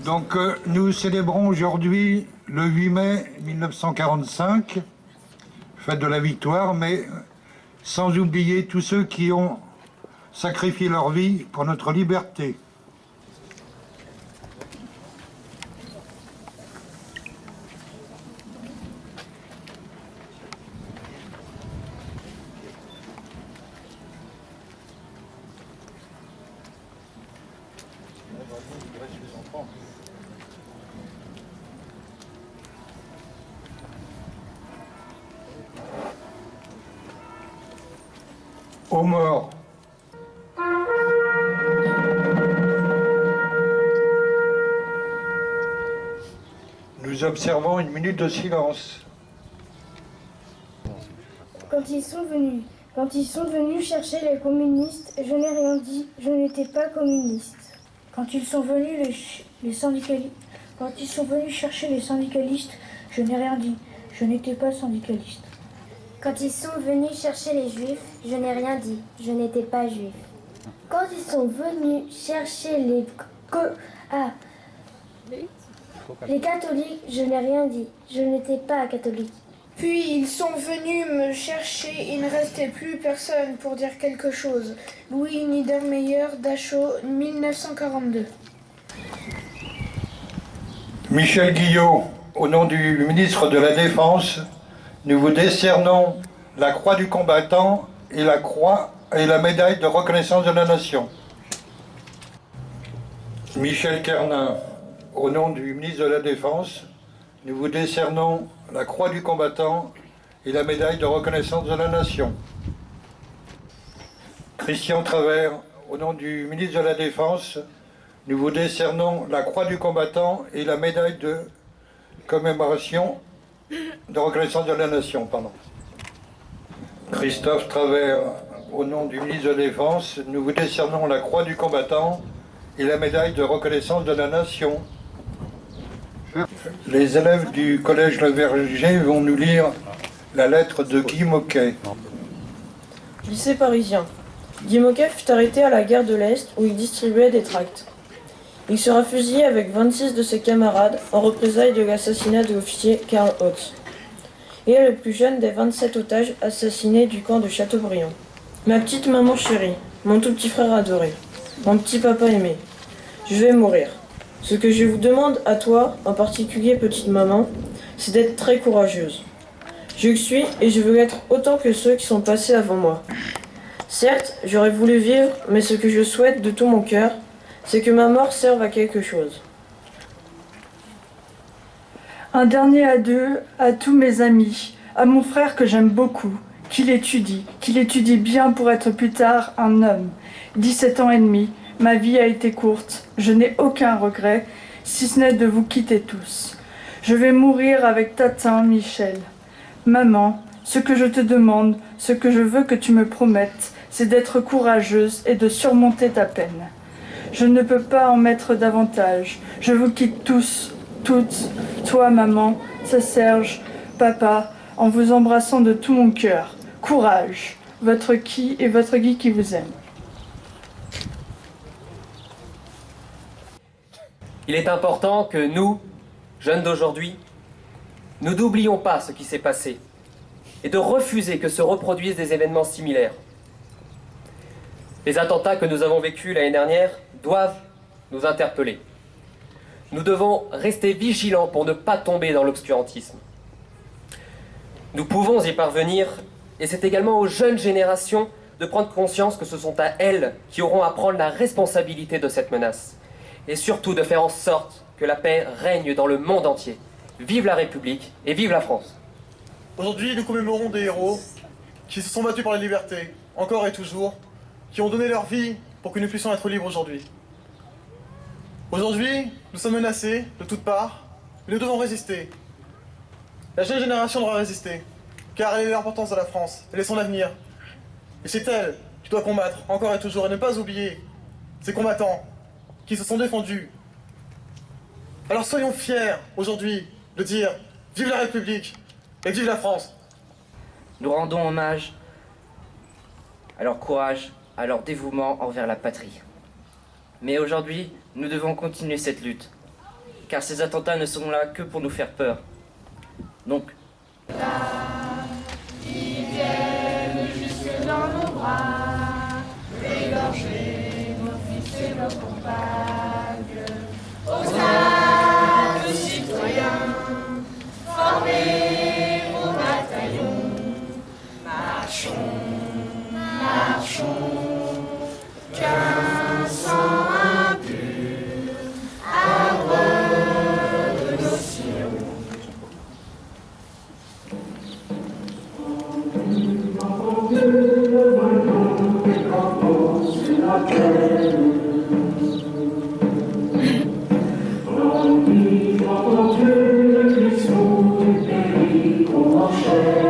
Donc nous célébrons aujourd'hui le 8 mai 1945, fête de la victoire, mais sans oublier tous ceux qui ont sacrifié leur vie pour notre liberté. Aux morts. Nous observons une minute de silence. Quand ils sont venus chercher les communistes, je n'ai rien dit, je n'étais pas communiste. Quand ils sont venus chercher les syndicalistes, je n'ai rien dit, je n'étais pas syndicaliste. Quand ils sont venus chercher les juifs, je n'ai rien dit, je n'étais pas juif. Quand ils sont venus chercher les catholiques, je n'ai rien dit, je n'étais pas catholique. Puis ils sont venus me chercher, il ne restait plus personne pour dire quelque chose. Louis Niedermeyer, Dachau, 1942. Michel Guillot, au nom du ministre de la Défense, nous vous décernons la croix du combattant et la croix et la médaille de reconnaissance de la nation. Michel Kernin, au nom du ministre de la Défense, nous vous décernons la croix du combattant et la médaille de reconnaissance de la nation. Christian Travers, au nom du ministre de la Défense, nous vous décernons la croix du combattant et la médaille de commémoration de reconnaissance de la nation. Christophe Travers, au nom du ministre de la Défense, nous vous décernons la croix du combattant et la médaille de reconnaissance de la nation. Les élèves du collège Le Verger vont nous lire la lettre de Guy Moquet. Lycée parisien. Guy Moquet fut arrêté à la gare de l'Est où il distribuait des tracts. Il sera fusillé avec 26 de ses camarades en représailles de l'assassinat de l'officier Karl Hotz. Il est le plus jeune des 27 otages assassinés du camp de Châteaubriand. Ma petite maman chérie, mon tout petit frère adoré, mon petit papa aimé, je vais mourir. Ce que je vous demande à toi, en particulier petite maman, c'est d'être très courageuse. Je le suis et je veux l'être autant que ceux qui sont passés avant moi. Certes, j'aurais voulu vivre, mais ce que je souhaite de tout mon cœur, c'est que ma mort serve à quelque chose. Un dernier adieu à tous mes amis, à mon frère que j'aime beaucoup, qu'il étudie bien pour être plus tard un homme. 17 ans et demi, ma vie a été courte, je n'ai aucun regret, si ce n'est de vous quitter tous. Je vais mourir avec Tatin, Michel. Maman, ce que je te demande, ce que je veux que tu me promettes, c'est d'être courageuse et de surmonter ta peine. Je ne peux pas en mettre davantage. Je vous quitte tous, toutes, toi, maman, ça Serge, papa, en vous embrassant de tout mon cœur. Courage, votre Guy et votre Guy qui vous aime. Il est important que nous, jeunes d'aujourd'hui, nous n'oublions pas ce qui s'est passé et de refuser que se reproduisent des événements similaires. Les attentats que nous avons vécus l'année dernière doivent nous interpeller. Nous devons rester vigilants pour ne pas tomber dans l'obscurantisme. Nous pouvons y parvenir, et c'est également aux jeunes générations de prendre conscience que ce sont à elles qui auront à prendre la responsabilité de cette menace, et surtout de faire en sorte que la paix règne dans le monde entier. Vive la République et vive la France. Aujourd'hui, nous commémorons des héros qui se sont battus pour la liberté, encore et toujours, qui ont donné leur vie pour que nous puissions être libres aujourd'hui. Aujourd'hui, nous sommes menacés de toutes parts, mais nous devons résister. La jeune génération devra résister, car elle est l'importance de la France, elle est son avenir. Et c'est elle qui doit combattre, encore et toujours, et ne pas oublier ces combattants qui se sont défendus. Alors soyons fiers, aujourd'hui, de dire « Vive la République !» et « Vive la France !» Nous rendons hommage à leur courage, à leur dévouement envers la patrie. Mais aujourd'hui, nous devons continuer cette lutte. car ces attentats ne sont là que pour nous faire peur. Donc, Enchaîne